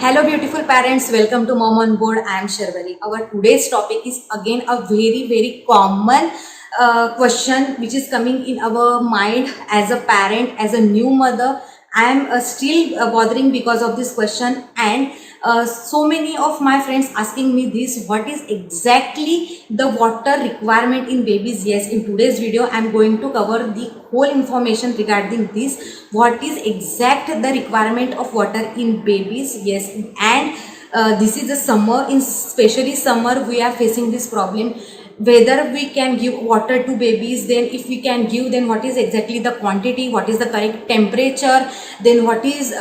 Hello, beautiful parents. Welcome to Mom on Board. I am Sharvari. Our today's topic is again a very common question which is coming in our mind as a parent, as a new mother. I am still bothering because of this question, and so many of my friends asking me this: what is exactly the water requirement in babies? Yes, in today's video, I am going to cover the whole information regarding this. What is exact the requirement of water in babies? Yes, and this is the summer. In especially summer, we are facing this problem whether we can give water to babies, then if we can give, then what is exactly the quantity, what is the correct temperature, then what is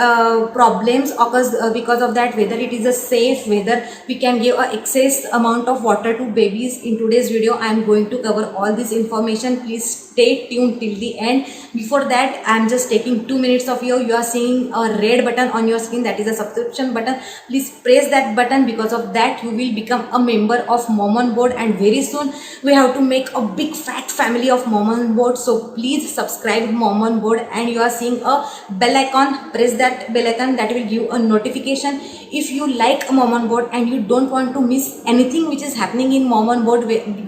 problems occurs because of that, whether it is a safe, whether we can give a excess amount of water to babies. In today's video I am going to cover all this information. Please stay tuned till the end. Before that, I am just taking 2 minutes of you are seeing a red button on your screen, that is a subscription button. Please press that button. Because of that, you will become a member of Mom on Board, and very soon we have to make a big fat family of Mom on Board. So please subscribe Mom on Board, and you are seeing a bell icon. Press that bell icon, that will give a notification. If you like Mom on Board and you don't want to miss anything which is happening in Mom on Board,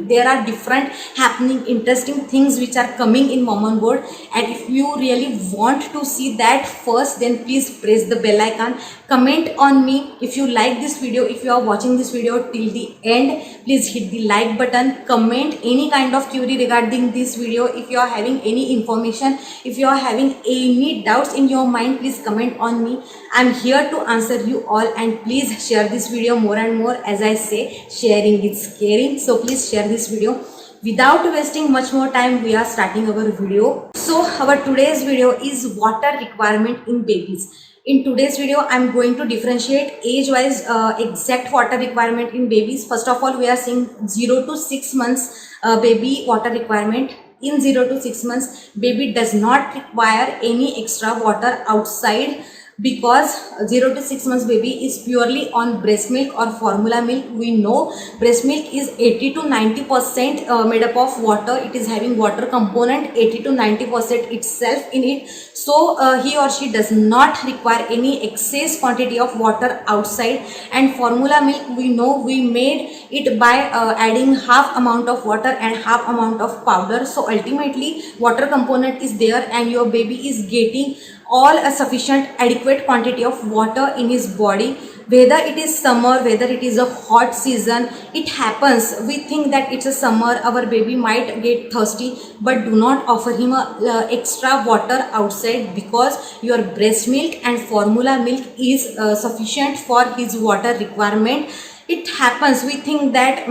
there are different happening interesting things which are coming in Mom on Board, and if you really want to see that first, then please press the bell icon. Comment on me if you like this video. If you are watching this video till the end, please hit the like button. Comment any kind of query regarding this video. If you are having any information, if you are having any doubts in your mind, please comment on me. I am here to answer you all, and please share this video more and more. As I say, sharing is caring, so please share this video. Without wasting much more time, we are starting our video. So our today's video is water requirement in babies. In today's video, I am going to differentiate age-wise exact water requirement in babies. First of all, we are seeing 0 to 6 months baby water requirement. In 0 to 6 months, baby does not require any extra water outside, because 0 to 6 months baby is purely on breast milk or formula milk. We know breast milk is 80 to 90% made up of water. It is having water component 80 to 90% itself in it. So he or she does not require any excess quantity of water outside. And formula milk, we know we made it by adding half amount of water and half amount of powder. So ultimately water component is there, and your baby is getting all a sufficient adequate quantity of water in his body. Whether it is summer, whether it is a hot season, it happens. We think that it's a summer, our baby might get thirsty, but do not offer him a extra water outside, because your breast milk and formula milk is sufficient for his water requirement. It happens, we think that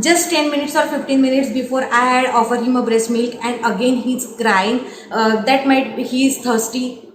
just 10 minutes or 15 minutes before I had offered him a breast milk, and again he's crying, that might be he is thirsty.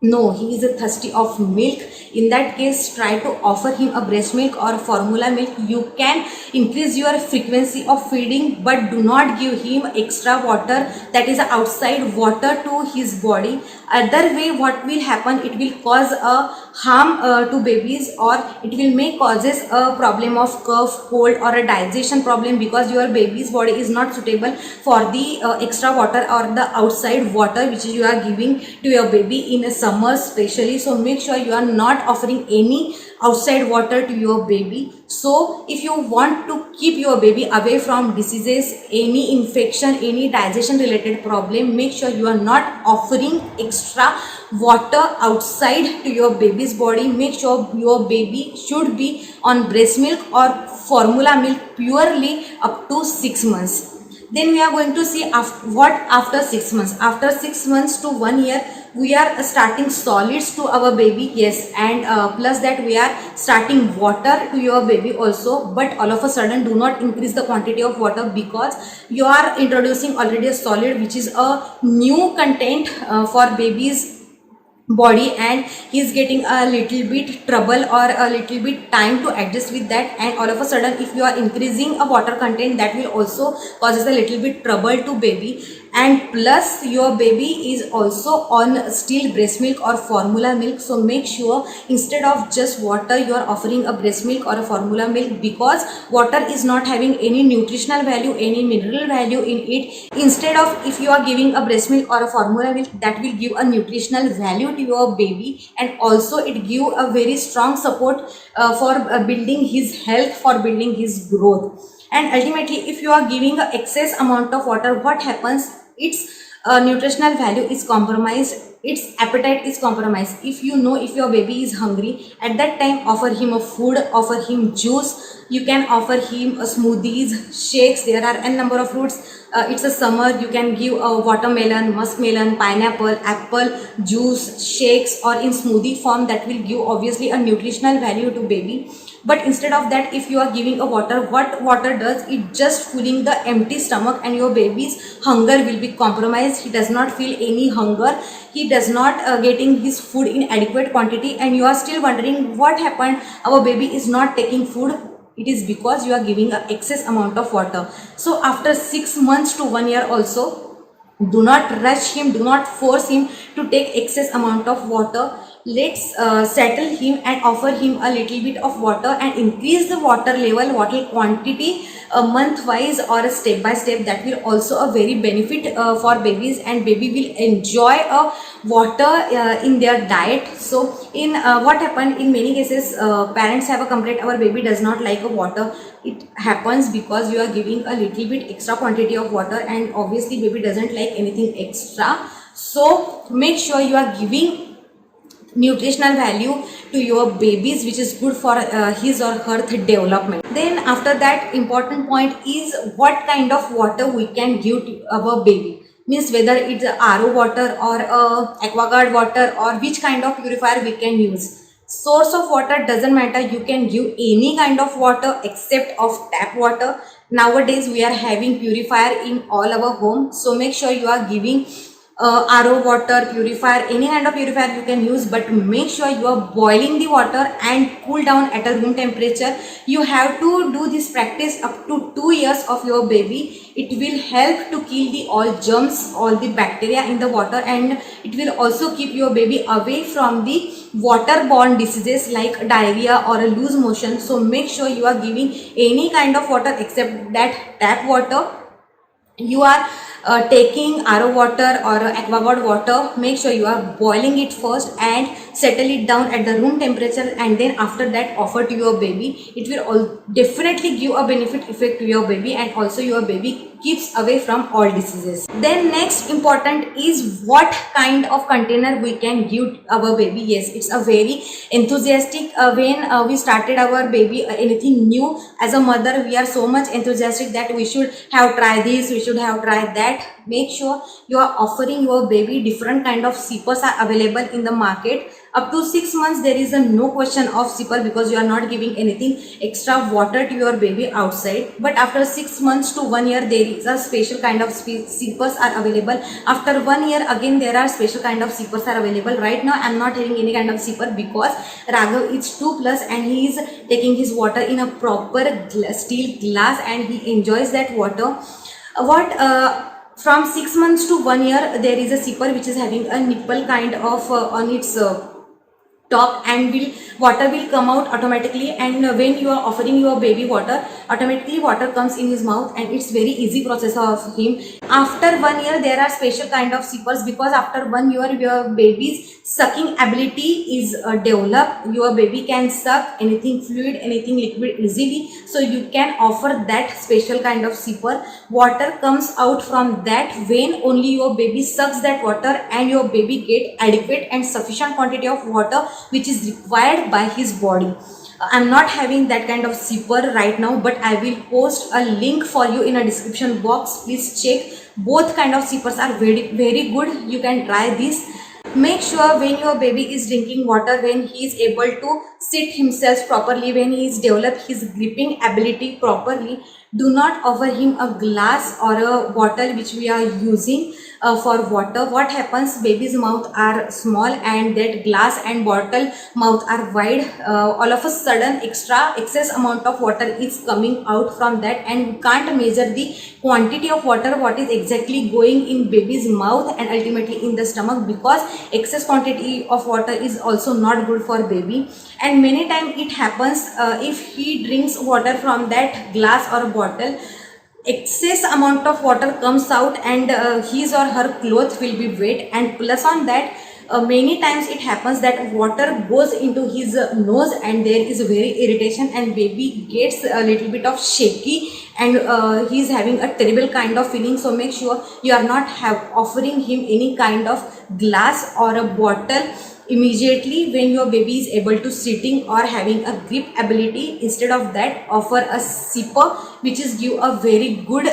No, he is thirsty of milk. In that case, try to offer him a breast milk or formula milk. You can increase your frequency of feeding, but do not give him extra water, that is outside water, to his body. Other way, what will happen, it will cause a harm to babies, or it will may causes a problem of cough, cold, or a digestion problem, because your baby's body is not suitable for the extra water or the outside water which you are giving to your baby in a summer especially. So make sure you are not offering any outside water to your baby. So if you want to keep your baby away from diseases, any infection, any digestion related problem, make sure you are not offering extra water outside to your baby's body. Make sure your baby should be on breast milk or formula milk purely up to 6 months. Then we are going to see after 6 months. After 6 months to 1 year, we are starting solids to our baby. Yes, and plus that we are starting water to your baby also. But all of a sudden, do not increase the quantity of water, because you are introducing already a solid which is a new content for babies body, and he is getting a little bit trouble or a little bit time to adjust with that. And all of a sudden, if you are increasing a water content, that will also causes a little bit trouble to baby. and plus your baby is also on still breast milk or formula milk. So make sure instead of just water you are offering a breast milk or a formula milk, because water is not having any nutritional value, any mineral value in it. Instead of, if you are giving a breast milk or a formula milk, that will give a nutritional value to your baby, and also it give a very strong support for building his health, for building his growth. And ultimately, if you are giving a excess amount of water, what happens, its nutritional value is compromised, its appetite is compromised. If you know, if your baby is hungry, at that time offer him a food, offer him juice. You can offer him smoothies, shakes. There are n number of fruits. It's a summer, you can give a watermelon, muskmelon, pineapple, apple juice, shakes, or in smoothie form. That will give obviously a nutritional value to baby. But instead of that, if you are giving a water, what water does, it just filling the empty stomach, and your baby's hunger will be compromised. He does not feel any hunger, he does not getting his food in adequate quantity, and you are still wondering what happened, our baby is not taking food. It is because you are giving an excess amount of water. So after 6 months to 1 year also, do not rush him, do not force him to take excess amount of water. Let's settle him and offer him a little bit of water, and increase the water level, water quantity month wise or a step by step. That will also a very benefit for babies, and baby will enjoy water in their diet. So in what happened in many cases, parents have a complaint, our baby does not like a water. It happens because you are giving a little bit extra quantity of water, and obviously baby doesn't like anything extra. So make sure you are giving nutritional value to your babies, which is good for his or her development. Then after that, important point is what kind of water we can give to our baby. Means whether it's RO water or aquaguard water, or which kind of purifier we can use. Source of water doesn't matter, you can give any kind of water except of tap water. Nowadays we are having purifier in all our home, so make sure you are giving RO water, purifier, any kind of purifier you can use, but make sure you are boiling the water and cool down at a room temperature. You have to do this practice up to 2 years of your baby. It will help to kill the all germs, all the bacteria in the water, and it will also keep your baby away from the waterborne diseases like diarrhea or a loose motion. So make sure you are giving any kind of water except that tap water. You are taking RO water or aquaguard water, make sure you are boiling it first and settle it down at the room temperature, and then after that offer to your baby. It will definitely give a benefit effect to your baby, and also your baby keeps away from all diseases. Then next important is what kind of container we can give our baby. Yes, it's a very enthusiastic when we started our baby anything new. As a mother, we are so much enthusiastic that we should have tried this, we should have tried that. Make sure you are offering your baby different kind of sippers are available in the market. Up to 6 months there is a no question of sipper, because you are not giving anything extra water to your baby outside. But after 6 months to 1 year there is a special kind of sippers are available. After 1 year again there are special kind of sippers are available. Right now I am not having any kind of sipper because Raghav is 2+ and he is taking his water in a proper steel glass and he enjoys that water. From 6 months to 1 year there is a sipper which is having a nipple kind of on its top, and water will come out automatically, and when you are offering your baby water, automatically water comes in his mouth, and it's very easy process of him. After 1 year there are special kind of sippers, because after 1 year your baby's sucking ability is developed. Your baby can suck anything fluid, anything liquid easily, so you can offer that special kind of sipper. Water comes out from that when only your baby sucks that water, and your baby get adequate and sufficient quantity of water which is required by his body. I'm not having that kind of sipper right now, but I will post a link for you in a description box. Please check. Both kind of sippers are very good. You can try this. Make sure when your baby is drinking water, when he is able to sit himself properly, when he is developed his gripping ability properly, do not offer him a glass or a bottle which we are using for water. What happens, baby's mouth are small and that glass and bottle mouth are wide. All of a sudden excess amount of water is coming out from that, and we can't measure the quantity of water what is exactly going in baby's mouth and ultimately in the stomach, because excess quantity of water is also not good for baby. And many times it happens, if he drinks water from that glass or bottle, excess amount of water comes out and his or her clothes will be wet. And plus on that, many times it happens that water goes into his nose and there is very irritation and baby gets a little bit of shaky, and he is having a terrible kind of feeling. So make sure you are not offering him any kind of glass or a bottle immediately when your baby is able to sitting or having a grip ability. Instead of that, offer a sipper, which is give a very good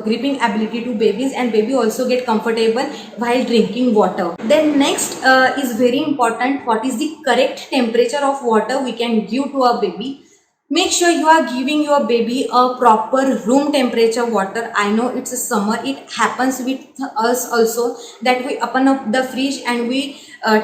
gripping ability to babies, and baby also get comfortable while drinking water. Then next is very important, what is the correct temperature of water we can give to a baby. Make sure you are giving your baby a proper room temperature water. I know it's a summer, it happens with us also that we open up the fridge and we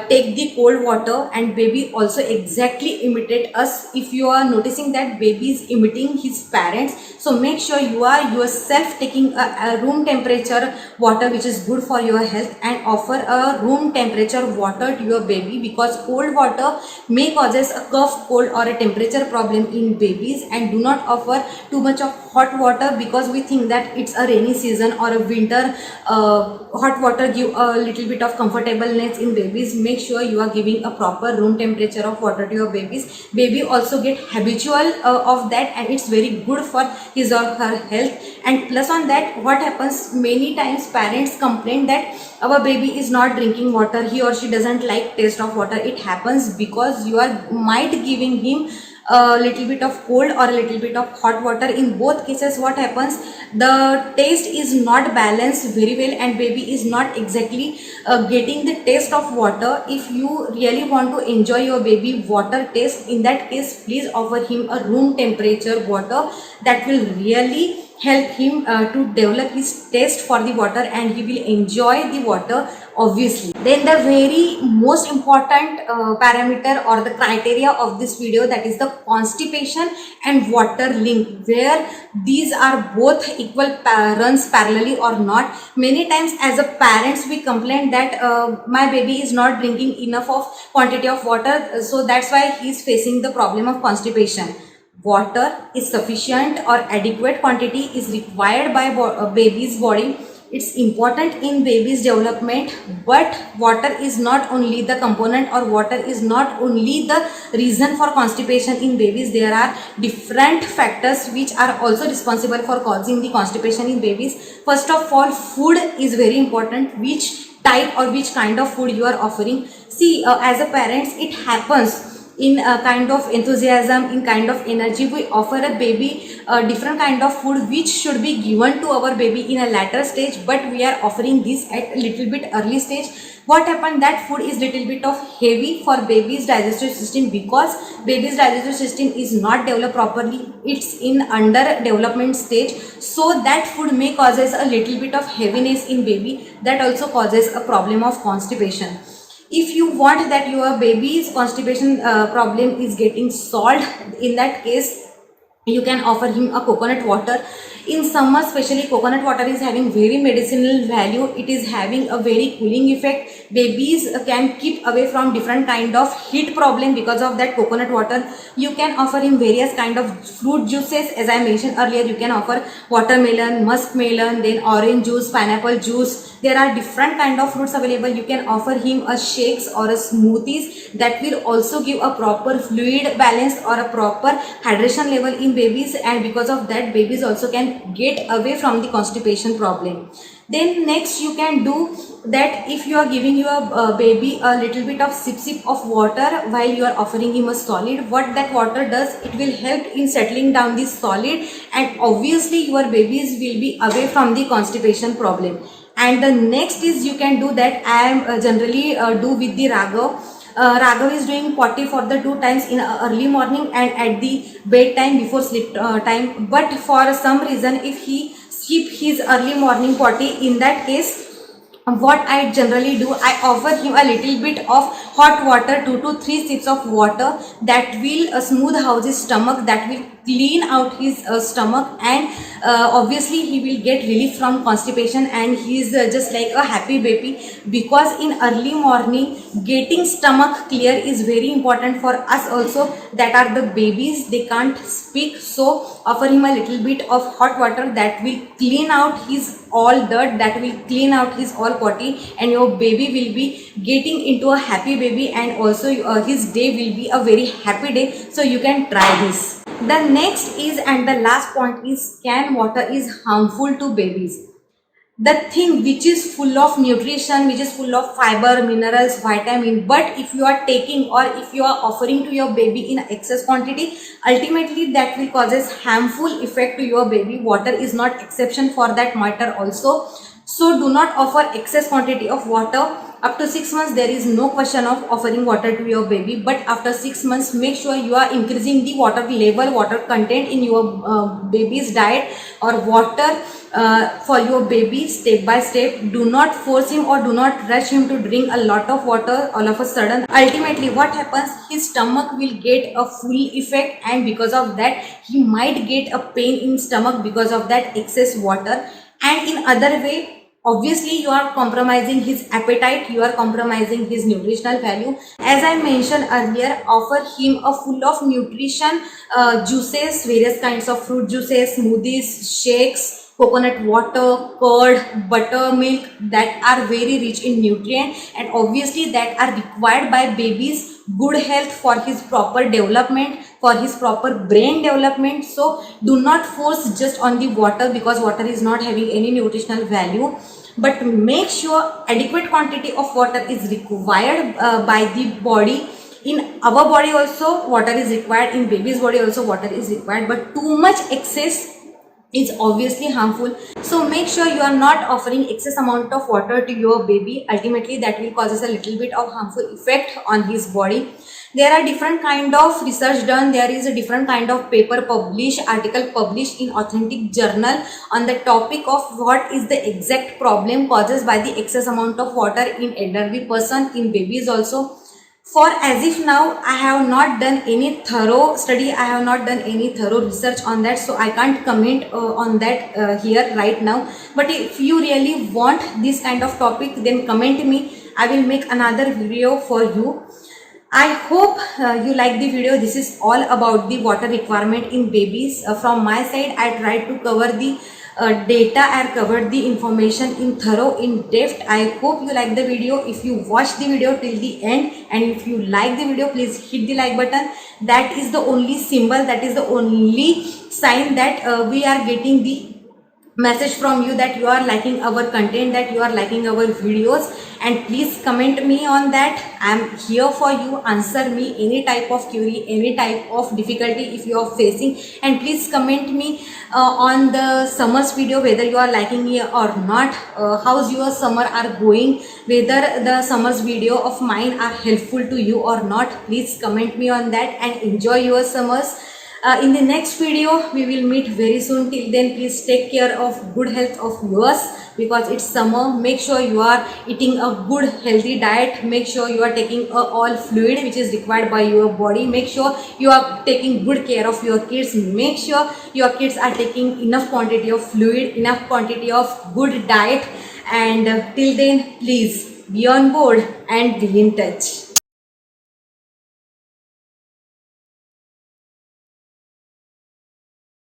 take the cold water, and baby also exactly imitate us. If you are noticing that baby is imitating his parents, so make sure you are yourself taking a room temperature water which is good for your health, and offer a room temperature water to your baby, because cold water may causes a cough, cold or a temperature problem in babies. And do not offer too much of hot water, because we think that it's a rainy season or a winter. Hot water give a little bit of comfortableness in babies. Make sure you are giving a proper room temperature of water to your babies. Baby also get habitual of that, and it's very good for his or her health. And plus on that, what happens, many times parents complain that our baby is not drinking water, he or she doesn't like taste of water. It happens because you are might giving him a little bit of cold or a little bit of hot water. In both cases, what happens, the taste is not balanced very well and baby is not exactly getting the taste of water. If you really want to enjoy your baby water taste, in that case please offer him a room temperature water. That will really help him to develop his taste for the water, and he will enjoy the water obviously. Then the very most important parameter or the criteria of this video, that is the constipation and water link, where these are both equal, runs parallelly or not. Many times as a parents we complain that my baby is not drinking enough of quantity of water, so that's why he is facing the problem of constipation. Water is sufficient or adequate quantity is required by baby's body. It's important in baby's development, but water is not only the component, or water is not only the reason for constipation in babies. There are different factors which are also responsible for causing the constipation in babies. First of all, food is very important. Which type or which kind of food you are offering. See, as a parents, it happens in a kind of enthusiasm, in kind of energy, we offer a baby a different kind of food which should be given to our baby in a later stage, but we are offering this at a little bit early stage. What happened, that food is little bit of heavy for baby's digestive system, because baby's digestive system is not developed properly, it's in under development stage. So that food may causes a little bit of heaviness in baby, that also causes a problem of constipation. If you want that your baby's constipation problem is getting solved, in that case you can offer him a coconut water. In summer especially, coconut water is having very medicinal value. It is having a very cooling effect. Babies can keep away from different kind of heat problem because of that coconut water. You can offer him various kind of fruit juices. As I mentioned earlier, you can offer watermelon, muskmelon, then orange juice, pineapple juice. There are different kind of fruits available. You can offer him a shakes or a smoothies that will also give a proper fluid balance or a proper hydration level in babies, and because of that babies also can get away from the constipation problem. Then next you can do that, if you are giving your baby a little bit of sip of water while you are offering him a solid, what that water does, it will help in settling down this solid, and obviously your babies will be away from the constipation problem. And the next is, you can do that, I am generally do with the Raghav. Raghav is doing potty for the 2 times in early morning and at the bedtime before sleep time. But for some reason, if he skip his early morning potty, in that case what I generally do, I offer him a little bit of hot water, 2 to 3 sips of water that will smooth out his stomach, that will clean out his stomach, and obviously he will get relief from constipation, and he is just like a happy baby. Because in early morning getting stomach clear is very important for us also, that are the babies, they can't speak. So offer him a little bit of hot water that will clean out his all dirt, that will clean out his all potty, and your baby will be getting into a happy baby, and also his day will be a very happy day. So you can try this. The next is, and the last point is, can water is harmful to babies? The thing which is full of nutrition, which is full of fiber, minerals, vitamin, but if you are taking or if you are offering to your baby in excess quantity, ultimately that will causes harmful effect to your baby. Water is not exception for that matter also. So do not offer excess quantity of water. Up to 6 months there is no question of offering water to your baby, but after 6 months make sure you are increasing the water level, water content in your baby's diet or water for your baby step by step. Do not force him or do not rush him to drink a lot of water all of a sudden. Ultimately what happens, his stomach will get a full effect, and because of that he might get a pain in stomach because of that excess water. And in other way, obviously you are compromising his appetite, you are compromising his nutritional value. As I mentioned earlier, offer him a full of nutrition juices, various kinds of fruit juices, smoothies, shakes, coconut water, curd, buttermilk, that are very rich in nutrient, and obviously that are required by babies. Good health for his proper development, for his proper brain development. So do not force just on the water, because water is not having any nutritional value, but make sure adequate quantity of water is required by the body. In our body also water is required, in baby's body also water is required, but too much excess is obviously harmful. So make sure you are not offering excess amount of water to your baby. Ultimately that will causes a little bit of harmful effect on his body. There are different kind of research done, there is a different kind of paper published, article published in authentic journal on the topic of what is the exact problem causes by the excess amount of water in elderly person, in babies also. For as if now I have not done any thorough study, I have not done any thorough research on that, so I can't comment on that here right now. But if you really want this kind of topic, then comment me, I will make another video for you. I hope you like the video. This is all about the water requirement in babies. From my side, I tried to cover the data, I covered the information in thorough, in depth. I hope you like the video. If you watch the video till the end, and if you like the video, please hit the like button. That is the only symbol, that is the only sign that we are getting the message from you that you are liking our content, that you are liking our videos. And please comment me on that. I am here for you. Answer me any type of query, any type of difficulty if you are facing, and please comment me on the summers video, whether you are liking it or not, how's your summer are going, whether the summers video of mine are helpful to you or not. Please comment me on that, and enjoy your summers. In the next video we will meet very soon. Till then, please take care of good health of yours, because it's summer. Make sure you are eating a good healthy diet. Make sure you are taking all fluid which is required by your body. Make sure you are taking good care of your kids. Make sure your kids are taking enough quantity of fluid, enough quantity of good diet. And till then, please be on board and be in touch.